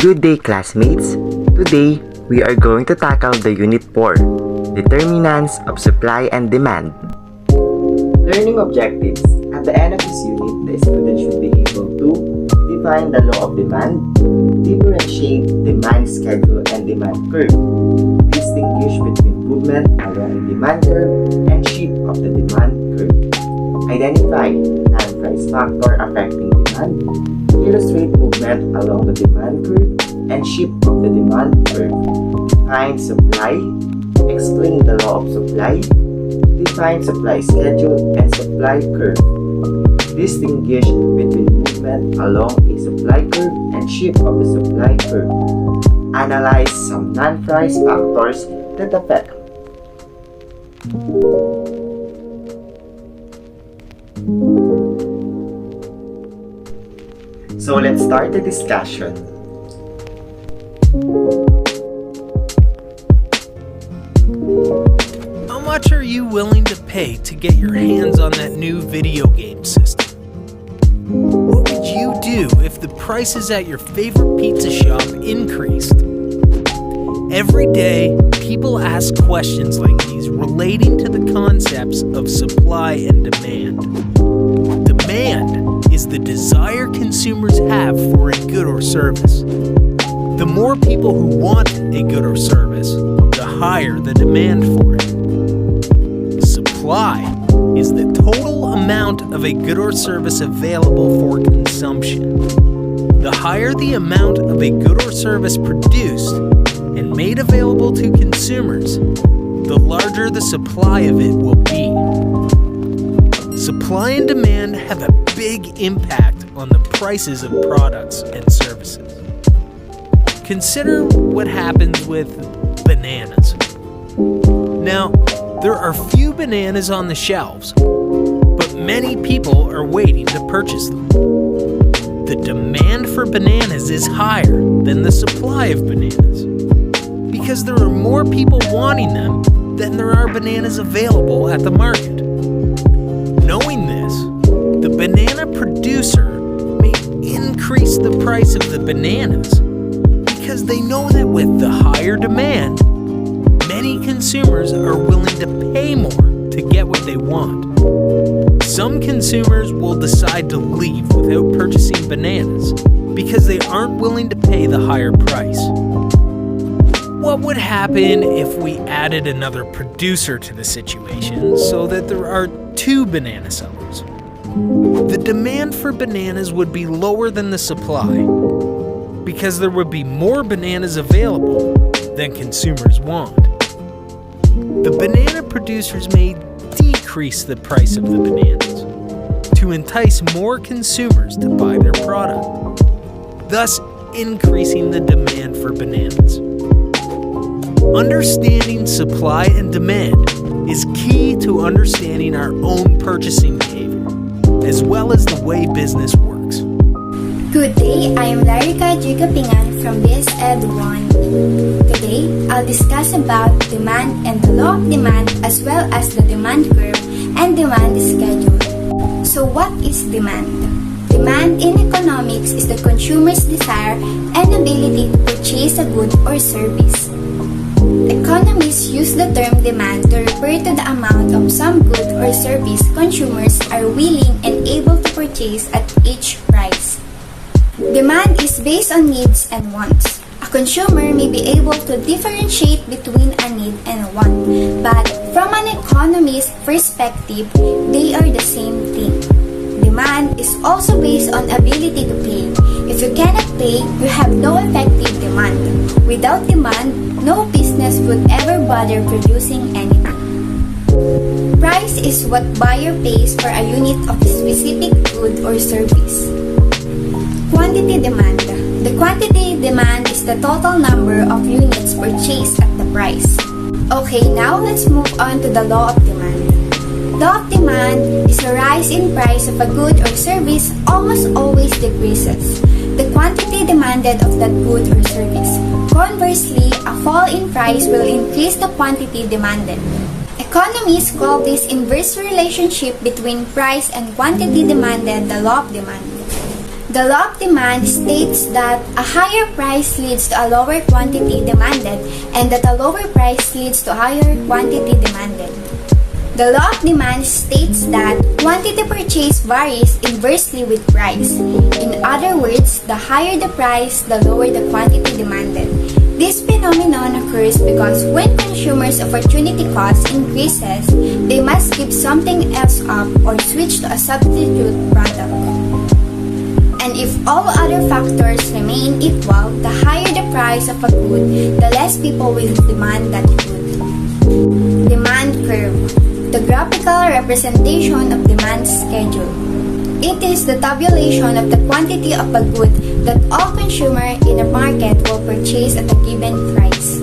Good day, classmates! Today, we are going to tackle the Unit 4, Determinants of Supply and Demand. Learning objectives. At the end of this unit, the student should be able to define the law of demand, differentiate demand schedule and demand curve, distinguish between movement along the demand curve and shape of the demand curve, identify non-price factor affecting demand, illustrate movement along the demand curve and shape of the demand curve, find supply, explain the law of supply, define supply schedule and supply curve, distinguish between movement along a supply curve and shape of the supply curve, analyze some non-price factors that affect So let's start the discussion. How much are you willing to pay to get your hands on that new video game system? What would you do if the prices at your favorite pizza shop increased? Every day, people ask questions like these relating to the concepts of supply and demand. Demand is the desire consumers have for a good or service. The more people who want a good or service, the higher the demand for it. Supply is the total amount of a good or service available for consumption. The higher the amount of a good or service produced and made available to consumers, the larger the supply of it will be. Supply and demand have a big impact on the prices of products and services. Consider what happens with bananas. Now, there are few bananas on the shelves, but many people are waiting to purchase them. The demand for bananas is higher than the supply of bananas because there are more people wanting them than there are bananas available at the market. Knowing this, the banana producer may increase the price of the bananas because they know that with the higher demand, many consumers are willing to pay more to get what they want. Some consumers will decide to leave without purchasing bananas because they aren't willing to pay the higher price. What would happen if we added another producer to the situation so that there are two banana sellers? The demand for bananas would be lower than the supply because there would be more bananas available than consumers want. The banana producers may decrease the price of the bananas to entice more consumers to buy their product, thus increasing the demand for bananas. Understanding supply and demand is key to understanding our own purchasing behavior, as well as the way business works. Good day, I am Larika Jigapingan from BS Ed 1. Today, I'll discuss about demand and the law of demand as well as the demand curve and demand schedule. So what is demand? Demand in economics is the consumer's desire and ability to purchase a good or service. Economists use the term demand to refer to the amount of some good or service consumers are willing and able to purchase at each price. Demand is based on needs and wants. A consumer may be able to differentiate between a need and a want, but from an economist's perspective, they are the same thing. Demand is also based on ability to pay. If you cannot pay, you have no effective demand. Without demand, no business would ever bother producing anything. Price is what buyer pays for a unit of a specific good or service. Quantity demand. The quantity demand is the total number of units purchased at the price. Okay, now let's move on to the law of demand. Law of demand is a rise in price of a good or service almost always decreases the quantity demanded of that good or service. Conversely, a fall in price will increase the quantity demanded. Economists call this inverse relationship between price and quantity demanded the law of demand. The law of demand states that a higher price leads to a lower quantity demanded and that a lower price leads to higher quantity demanded. The law of demand states that quantity purchased varies inversely with price. In other words, the higher the price, the lower the quantity demanded. This phenomenon occurs because when consumers' opportunity cost increases, they must give something else up or switch to a substitute product. And if all other factors remain equal, the higher the price of a good, the less people will demand that good. Demand curve. The graphical representation of demand schedule. It is the tabulation of the quantity of a good that all consumers in a market will purchase at a given price.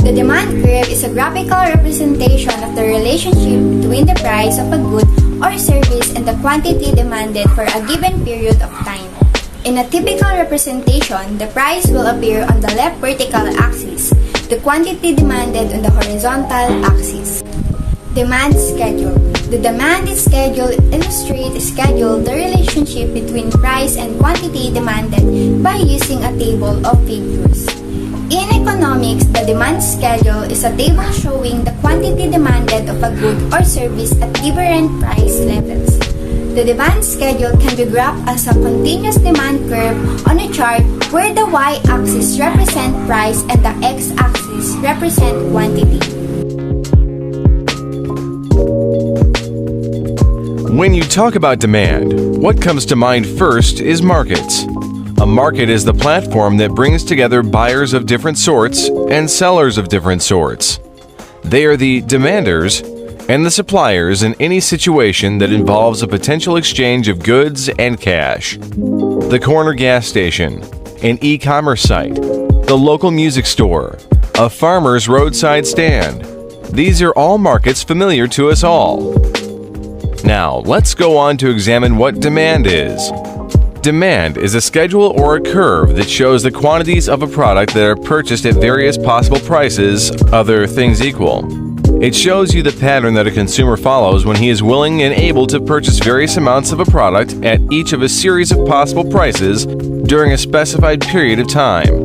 The demand curve is a graphical representation of the relationship between the price of a good or service and the quantity demanded for a given period of time. In a typical representation, the price will appear on the left vertical axis, the quantity demanded on the horizontal axis. Demand schedule. The demand schedule illustrates the relationship between price and quantity demanded by using a table of figures. In economics, the demand schedule is a table showing the quantity demanded of a good or service at different price levels. The demand schedule can be graphed as a continuous demand curve on a chart where the y-axis represents price and the x-axis represents quantity. When you talk about demand, what comes to mind first is markets. A market is the platform that brings together buyers of different sorts and sellers of different sorts. They are the demanders and the suppliers in any situation that involves a potential exchange of goods and cash. The corner gas station, an e-commerce site, the local music store, a farmer's roadside stand. These are all markets familiar to us all. Now, let's go on to examine what demand is. Demand is a schedule or a curve that shows the quantities of a product that are purchased at various possible prices, other things equal. It shows you the pattern that a consumer follows when he is willing and able to purchase various amounts of a product at each of a series of possible prices during a specified period of time.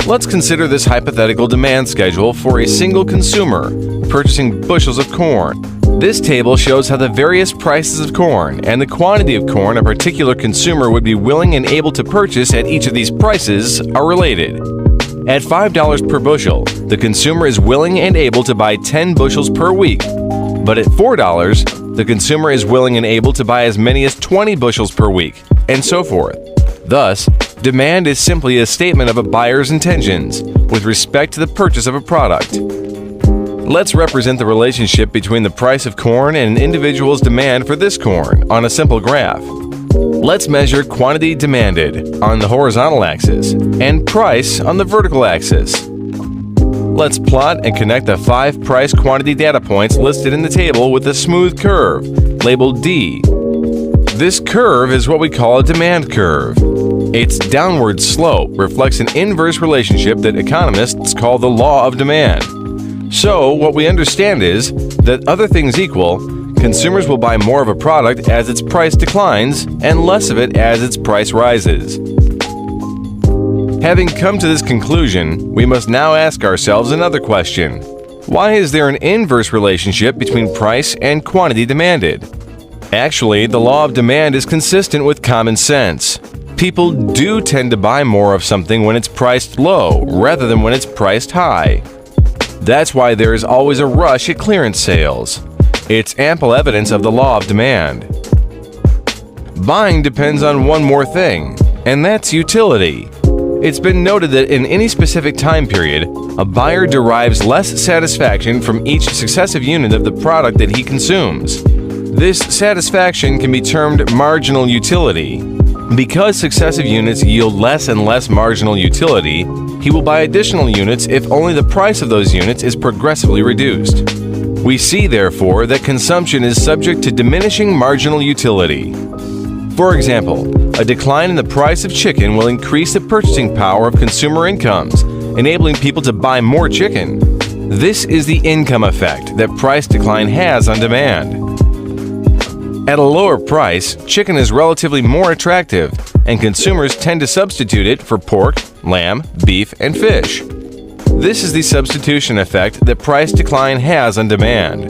Let's consider this hypothetical demand schedule for a single consumer purchasing bushels of corn. This table shows how the various prices of corn and the quantity of corn a particular consumer would be willing and able to purchase at each of these prices are related. At $5 per bushel, the consumer is willing and able to buy 10 bushels per week. But at $4, the consumer is willing and able to buy as many as 20 bushels per week, and so forth. Thus, demand is simply a statement of a buyer's intentions with respect to the purchase of a product. Let's represent the relationship between the price of corn and an individual's demand for this corn on a simple graph. Let's measure quantity demanded on the horizontal axis and price on the vertical axis. Let's plot and connect the 5 price quantity data points listed in the table with a smooth curve, labeled D. This curve is what we call a demand curve. Its downward slope reflects an inverse relationship that economists call the law of demand. So, what we understand is that, other things equal, consumers will buy more of a product as its price declines and less of it as its price rises. Having come to this conclusion, we must now ask ourselves another question. Why is there an inverse relationship between price and quantity demanded? Actually, the law of demand is consistent with common sense. People do tend to buy more of something when it's priced low rather than when it's priced high. That's why there is always a rush at clearance sales. It's ample evidence of the law of demand. Buying depends on one more thing, and that's utility. It's been noted that in any specific time period, a buyer derives less satisfaction from each successive unit of the product that he consumes. This satisfaction can be termed marginal utility. Because successive units yield less and less marginal utility, he will buy additional units if only the price of those units is progressively reduced. We see, therefore, that consumption is subject to diminishing marginal utility. For example, a decline in the price of chicken will increase the purchasing power of consumer incomes, enabling people to buy more chicken. This is the income effect that price decline has on demand. At a lower price, chicken is relatively more attractive, and consumers tend to substitute it for pork, lamb, beef, and fish. This is the substitution effect that price decline has on demand.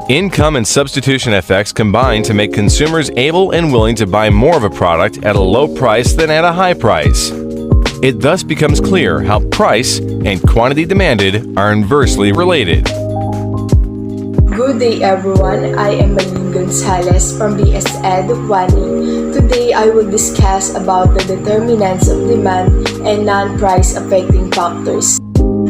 Income and substitution effects combine to make consumers able and willing to buy more of a product at a low price than at a high price. It thus becomes clear how price and quantity demanded are inversely related. Good day everyone, I am Malin Gonzalez from BS Ed 1. Today I will discuss about the determinants of demand and non-price affecting factors.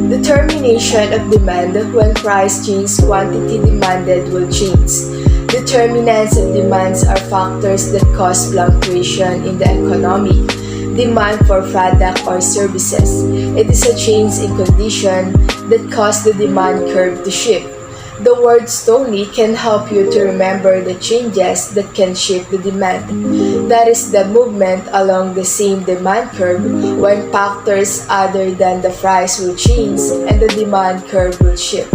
Determination of demand: when price changes, quantity demanded will change. Determinants of demands are factors that cause fluctuation in the economy. Demand for product or services. It is a change in condition that cause the demand curve to shift. The word slowly can help you to remember the changes that can shift the demand. That is the movement along the same demand curve when factors other than the price will change and the demand curve will shift.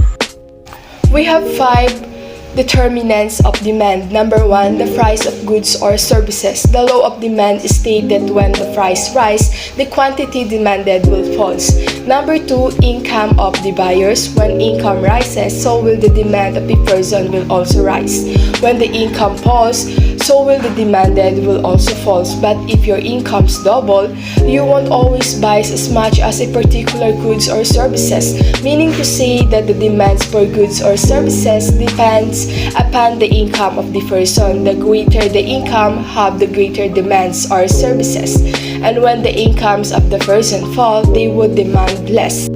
We have 5 determinants of demand. Number 1, the price of goods or services. The law of demand states that when the price rises, the quantity demanded will fall. Number 2, income of the buyers. When income rises, so will the demand of the person will also rise. When the income falls, so will the demanded will also fall. But if your income's double, you won't always buy as much as a particular goods or services, meaning to say that the demands for goods or services depends upon the income of the person. The greater the income, have the greater demands or services. And when the incomes of the person fall, they would demand less.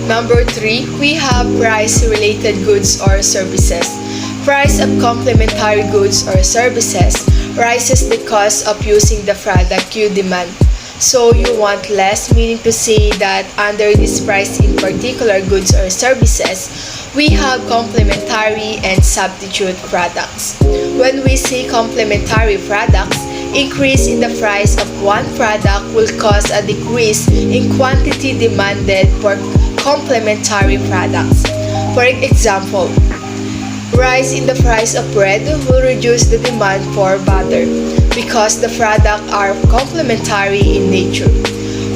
Number 3, we have price-related goods or services. Price of complementary goods or services rises the cost of using the product you demand. So you want less, meaning to say that under this price in particular goods or services, we have complementary and substitute products. When we say complementary products, increase in the price of one product will cause a decrease in quantity demanded for complementary products. For example, rise in the price of bread will reduce the demand for butter because the products are complementary in nature.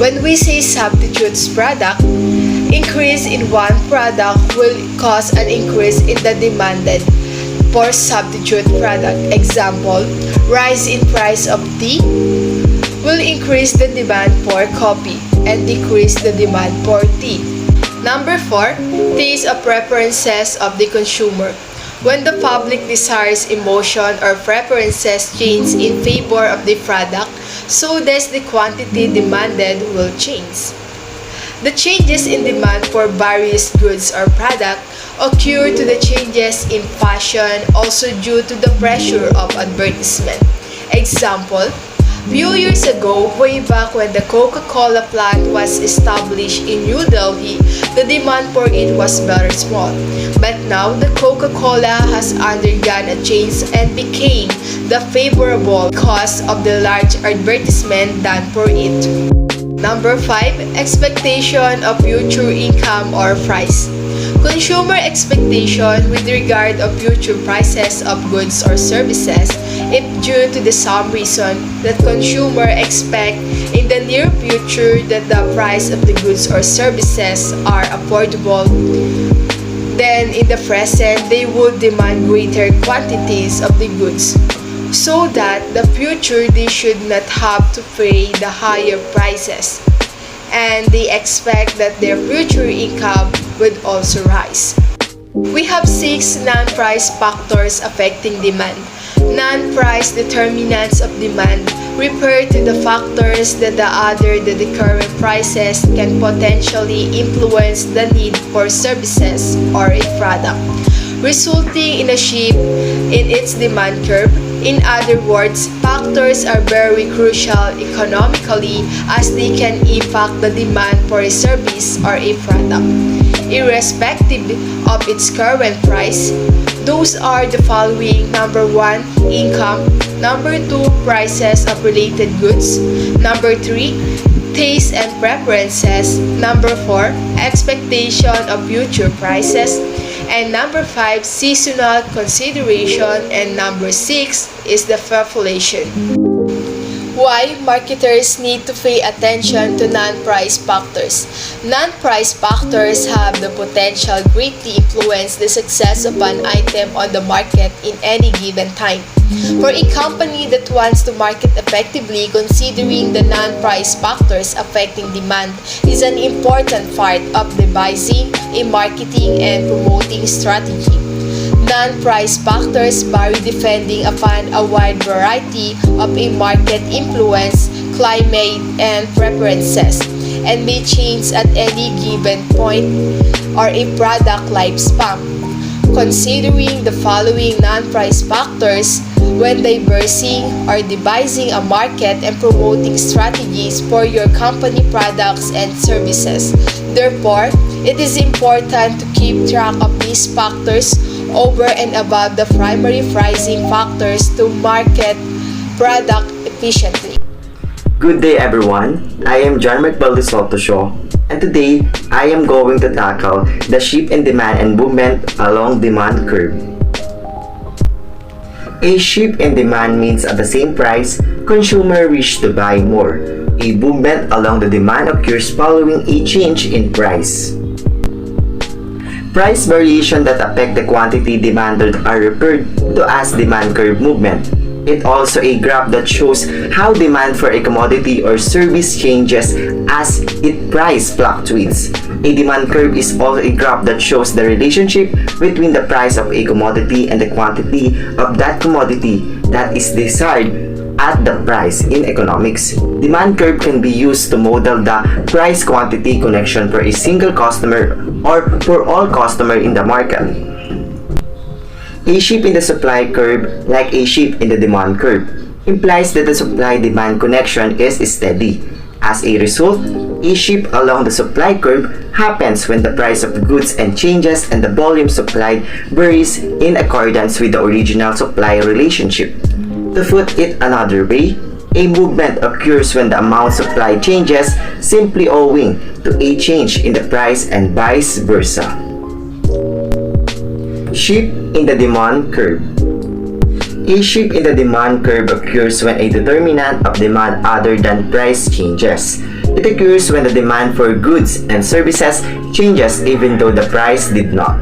When we say substitutes product, increase in one product will cause an increase in the demanded for substitute product. Example, rise in price of tea will increase the demand for coffee and decrease the demand for tea. Number 4, taste of preferences of the consumer. When the public desires, emotion or preferences change in favor of the product, so does the quantity demanded will change. The changes in demand for various goods or products occur to the changes in fashion, also due to the pressure of advertisement. Example, few years ago, way back when the Coca-Cola plant was established in New Delhi, the demand for it was very small. But now, the Coca-Cola has undergone a change and became the favorable cause of the large advertisement done for it. Number 5, expectation of future income or price. Consumer expectation with regard of future prices of goods or services if due to the some reason that consumer expect in the near future that the price of the goods or services are affordable, then in the present they would demand greater quantities of the goods so that the future they should not have to pay the higher prices, and they expect that their future income would also rise. We have 6 non-price factors affecting demand. Non-price determinants of demand refer to the factors that other than the current prices can potentially influence the need for services or a product, resulting in a shift in its demand curve. In other words, factors are very crucial economically as they can impact the demand for a service or a product, irrespective of its current price. Those are the following: number 1, income; number 2, prices of related goods; number 3, taste and preferences; number 4, expectation of future prices; And number 5, seasonal consideration. And number 6 is the population. Why marketers need to pay attention to non-price factors. Non-price factors have the potential greatly influence the success of an item on the market in any given time. For a company that wants to market effectively, considering the non-price factors affecting demand is an important part of devising a marketing and promoting strategy. Non-price factors vary depending upon a wide variety of a market influence, climate, and preferences, and may change at any given point or a product lifespan. Considering the following non-price factors when diversing or devising a market and promoting strategies for your company products and services. Therefore, it is important to keep track of these factors over and above the primary pricing factors to market product efficiently. Good day everyone, I am John Shaw, and today I am going to tackle the shift in demand and movement along demand curve. A shift in demand means at the same price, consumer wish to buy more. A movement along the demand occurs following a change in price. Price variation that affect the quantity demanded are referred to as demand curve movement. It also a graph that shows how demand for a commodity or service changes as its price fluctuates. A demand curve is also a graph that shows the relationship between the price of a commodity and the quantity of that commodity that is desired at the price in economics. Demand curve can be used to model the price-quantity connection for a single customer or for all customers in the market. A shift in the supply curve, like a shift in the demand curve, implies that the supply-demand connection is steady. As a result, a shift along the supply curve happens when the price of goods and changes and the volume supplied varies in accordance with the original supply relationship. To put it another way, a movement occurs when the amount supply changes simply owing to a change in the price and vice versa. Shift in the demand curve. A shift in the demand curve occurs when a determinant of demand other than price changes. It occurs when the demand for goods and services changes even though the price did not.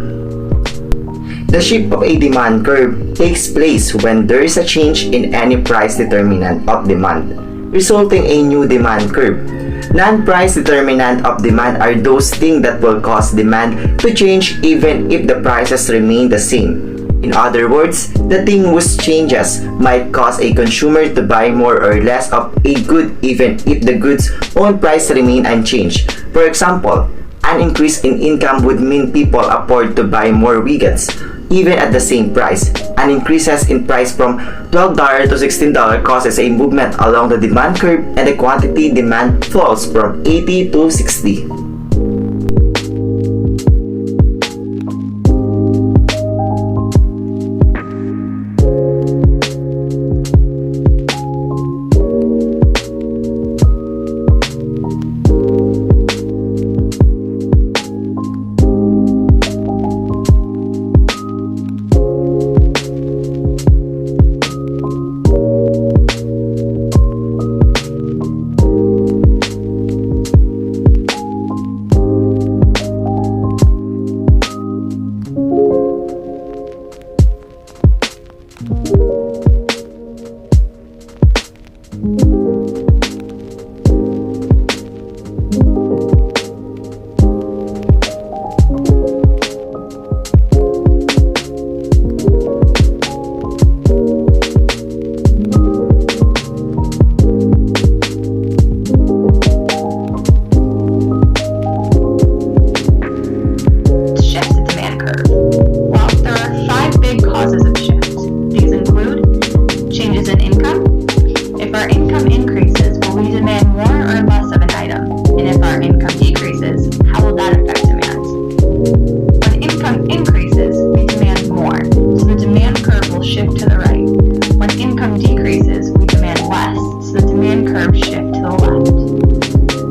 The shift of a demand curve takes place when there is a change in any price determinant of demand, resulting in a new demand curve. Non-price determinant of demand are those things that will cause demand to change even if the prices remain the same. In other words, the thing whose changes might cause a consumer to buy more or less of a good even if the good's own price remain unchanged. For example, an increase in income would mean people afford to buy more widgets, even at the same price. An increases in price from $12 to $16 causes a movement along the demand curve and the quantity demand falls from 80 to 60.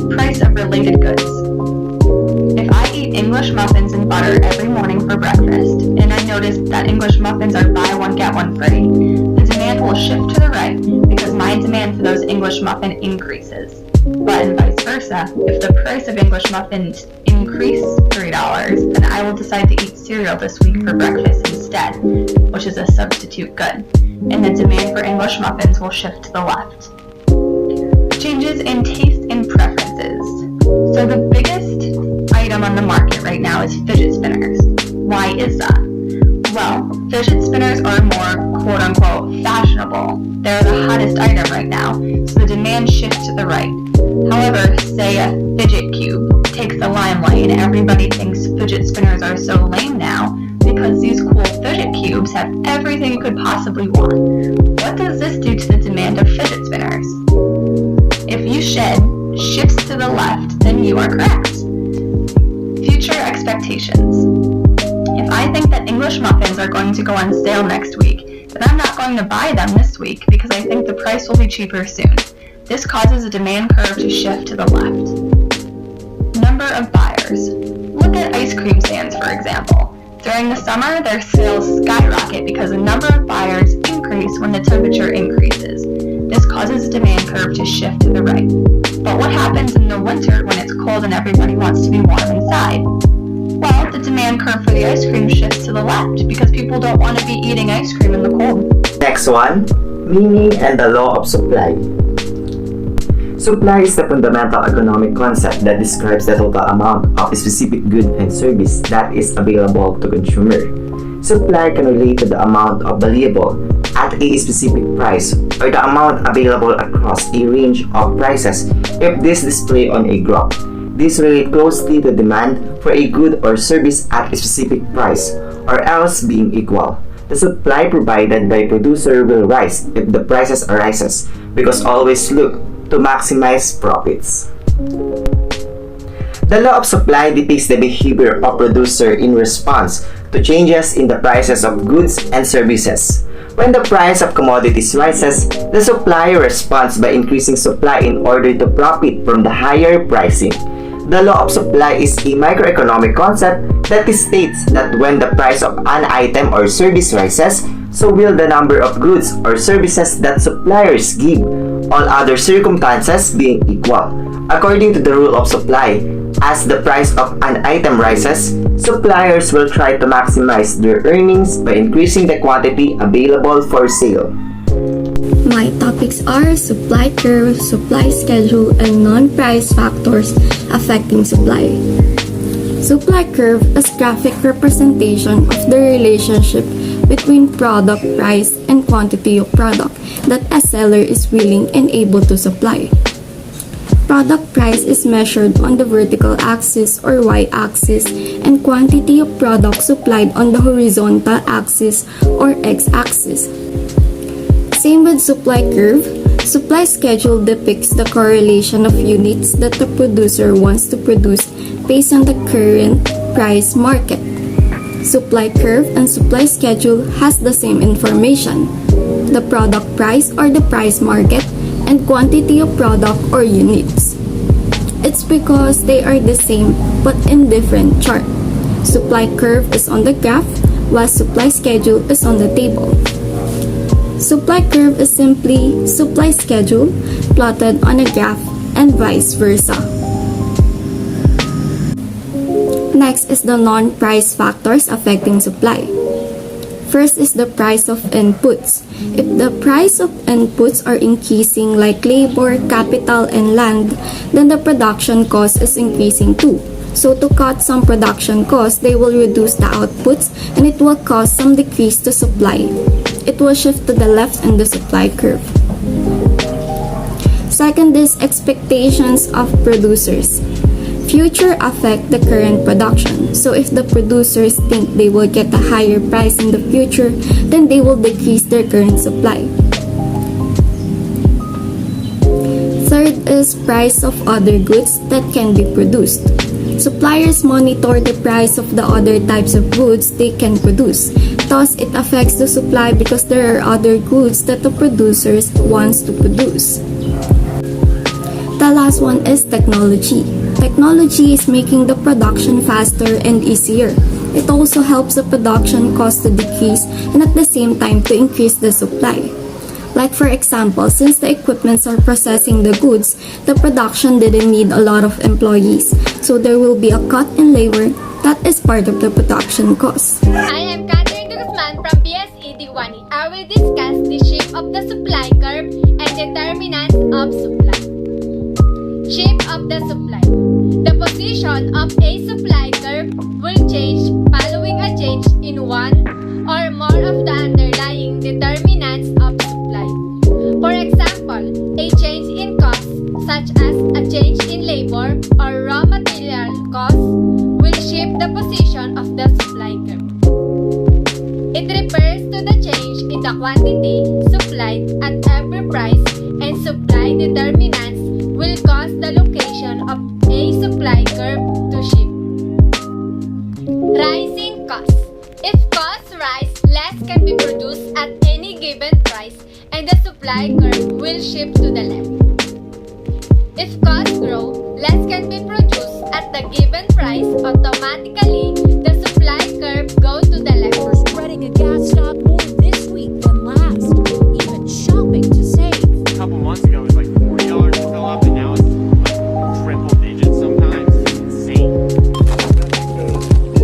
Price of related goods. If I eat English muffins and butter every morning for breakfast, and I noticed that English muffins are buy one get one free, the demand will shift to the right because my demand for those English muffin increases. But vice versa, if the price of English muffins increase $3, then I will decide to eat cereal this week for breakfast instead, which is a substitute good, and the demand for English muffins will shift to the left. Changes in taste and preferences. So the biggest item on the market right now is fidget spinners. Why is that? Well, fidget spinners are more quote-unquote fashionable. They're the hottest item right now, so the demand shifts to the right. However, say a fidget cube takes the limelight and everybody thinks fidget spinners are so lame now because these cool fidget cubes have everything you could possibly want. What does this do to the demand of fidget spinners? If you said shifts to the left, then you are correct. Future expectations. If I think that English muffins are going to go on sale next week, then I'm not going to buy them this week because I think the price will be cheaper soon. This causes a demand curve to shift to the left. Number of buyers. Look at ice cream stands, for example. During the summer, their sales skyrocket because the number of buyers increase when the temperature increases. This causes a demand curve to shift to the right. But what happens in the winter when it's cold and everybody wants to be warm inside? Well, the demand curve for the ice cream shifts to the left because people don't want to be eating ice cream in the cold. Next one, meaning and the law of supply. Supply is the fundamental economic concept that describes the total amount of a specific good and service that is available to consumer. Supply can relate to the amount of valuable at a specific price or the amount available across a range of prices if this display on a graph. This relate closely to demand for a good or service at a specific price or else being equal. The supply provided by producer will rise if the prices rises because always look to maximize profits. The law of supply depicts the behavior of producer in response to changes in the prices of goods and services. When the price of commodities rises, the supplier responds by increasing supply in order to profit from the higher pricing. The law of supply is a microeconomic concept that states that when the price of an item or service rises, so will the number of goods or services that suppliers give, all other circumstances being equal. According to the rule of supply, as the price of an item rises, suppliers will try to maximize their earnings by increasing the quantity available for sale. My topics are supply curve, supply schedule, and non-price factors affecting supply. Supply curve is graphic representation of the relationship between product price and quantity of product that a seller is willing and able to supply. Product price is measured on the vertical axis or y-axis and quantity of product supplied on the horizontal axis or x-axis. Same with supply curve. Supply schedule depicts the correlation of units that the producer wants to produce based on the current price market. Supply curve and supply schedule has the same information, the product price or the price market, and quantity of product or units. It's because they are the same but in different chart. Supply curve is on the graph while supply schedule is on the table. Supply curve is simply supply schedule plotted on a graph and vice versa. Next is the non-price factors affecting supply. First is the price of inputs. If the price of inputs are increasing like labor, capital, and land, then the production cost is increasing too. So to cut some production costs, they will reduce the outputs and it will cause some decrease to supply. It will shift to the left in the supply curve. Second is expectations of producers. Future affect the current production. So if the producers think they will get a higher price in the future, then they will decrease their current supply. Third is price of other goods that can be produced. Suppliers monitor the price of the other types of goods they can produce. Thus, it affects the supply because there are other goods that the producers wants to produce. The last one is technology. Technology is making the production faster and easier. It also helps the production cost to decrease and at the same time to increase the supply. Like for example, since the equipments are processing the goods, the production didn't need a lot of employees, so there will be a cut in labor that is part of the production cost. I am Catherine Guzman from BSE Diwani. I will discuss the shape of the supply curve and determinants of supply. Shape of the supply. The position of a supply curve will change following a change in one or more of the underlying determinants of supply. For example, a change in cost, such as a change in labor or raw material cost, will shape the position of the supply curve. It refers to the change in the quantity supplied at every price, and supply determinants will cause the location of a supply curve to shift. Rising costs. If costs rise, less can be produced at any given price, and the supply curve will shift to the left. If costs grow, less can be produced at the given price, automatically the supply curve goes to the left. We're spreading a gas stop more this week than last, even shopping to save. A couple months ago, it was like $40 to fill up, and now it's like triple digits sometimes. It's insane.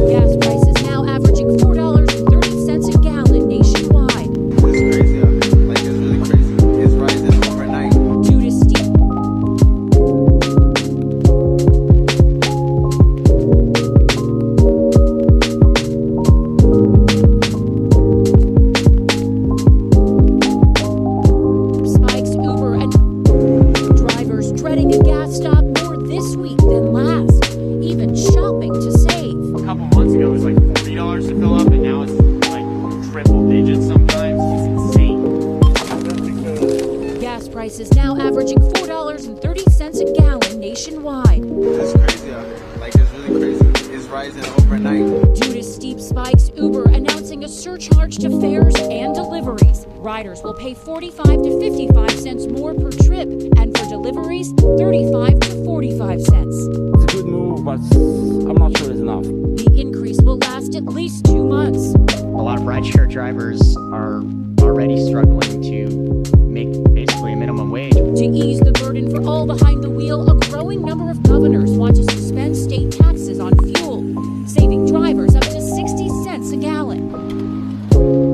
Gas prices now averaging $4.30 a gallon nationwide. It's crazy out here. Like, it's really crazy. It's rising overnight. Due to steep spikes, Uber and drivers dreading a gas stop more this week than last, even shopping to save. A couple months ago, it was like $40 to fill up, and now it's like triple digits sometimes. It's insane. Gas prices now averaging $4.30 a gallon nationwide. It's crazy out here. Like, it's really crazy. It's rising overnight. Due to steep spikes, Uber announcing a surcharge to fares and deliveries. Riders will pay 45 to 55 cents more per trip, and for deliveries, 35 to 45 cents. It's a good move, but I'm not sure it's enough. The increase will last at least 2 months. A lot of rideshare drivers are already struggling to make basically a minimum wage. To ease the burden for all behind the wheel, a growing number of governors want to suspend state taxes on fuel, saving drivers up to 60 cents a gallon.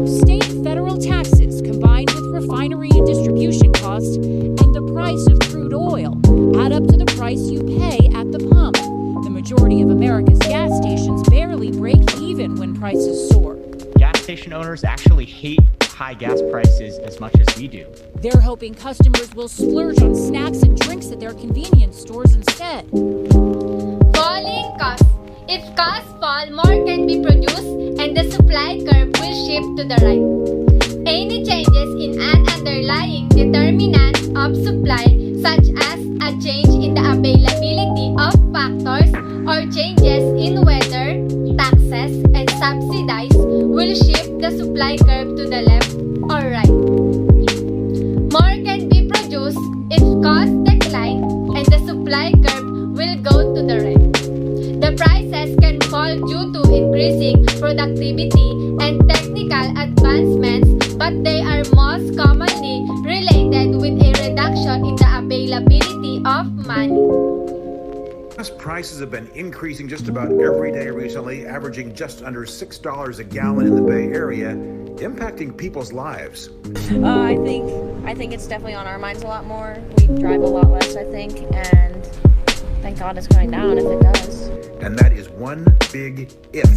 State federal taxes, combined with refinery and distribution costs and the price of crude oil, add up to the price you pay at the pump. The majority of America's gas stations barely break even when prices soar. Gas station owners actually hate high gas prices as much as we do. They're hoping customers will splurge on snacks and drinks at their convenience stores instead. Falling costs. If costs fall, more can be produced, and the supply curve will shift to the right. Any changes in an underlying determinant of supply, such as a change in the availability of factors or changes in weather, taxes, and subsidies, will shift the supply curve to the left or right. More can be produced if costs decline, and the supply curve will go to the right. The prices can fall due to increasing productivity and technical advancements, but they are most commonly related with a reduction in the availability of money. Gas prices have been increasing just about every day recently, averaging just under $6 a gallon in the Bay Area, impacting people's lives. I think it's definitely on our minds a lot more. We drive a lot less, I think, and thank God it's going down if it does. And that is one big if.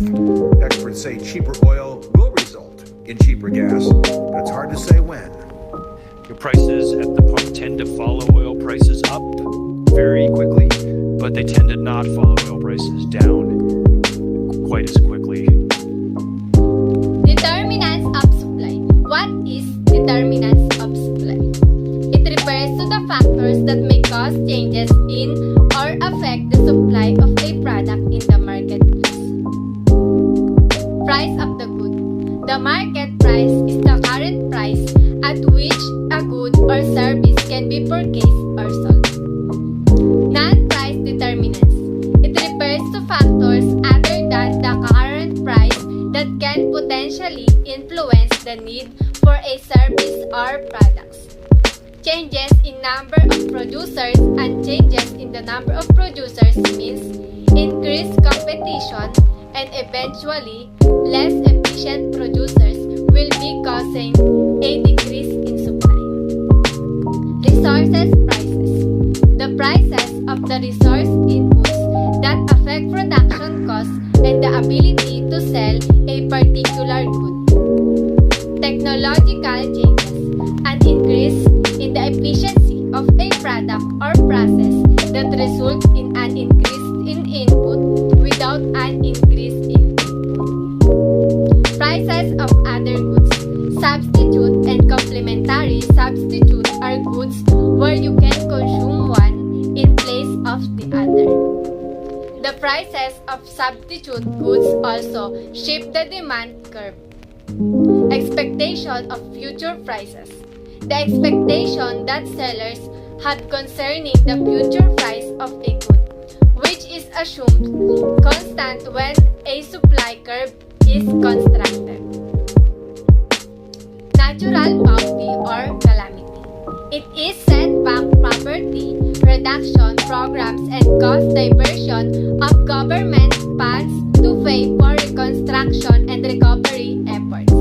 Experts say cheaper oil will result in cheaper gas, but it's hard to say when. Your prices at the pump tend to follow oil prices up very quickly, but they tend to not follow oil prices down quite as quickly. Determinants of supply. What is determinants of supply? It refers to the factors that may cause changes in or affect the supply of a product in the marketplace. Price of the good. The market price is the current price at which a good or service can be purchased or sold. Non-price determinants. can potentially influence the need for a service or products. Changes in number of producers and changes in the number of producers means increased competition, and eventually less efficient producers will be causing a decrease in supply. Resources prices. The prices of the resource inputs that affect production costs and the ability to sell a particular good. Technological changes. An increase in the efficiency of a product or process that results in an increase in input without an increase in input. Prices of other goods. Substitute and complementary substitute are goods where you can consume one in place of the other. The prices of substitute goods also shape the demand curve. Expectation of future prices. The expectation that sellers have concerning the future price of a good, which is assumed constant when a supply curve is constructed. Natural bounty or calamity. It is setback property reduction programs and cost diversion of government funds to pay for reconstruction and recovery efforts.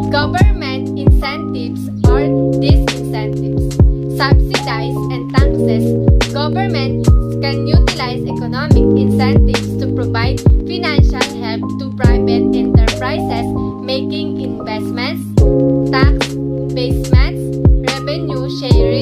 Government incentives or disincentives. Subsidies and taxes. Governments can utilize economic incentives to provide financial help to private enterprises making investments, tax basements, revenue sharing,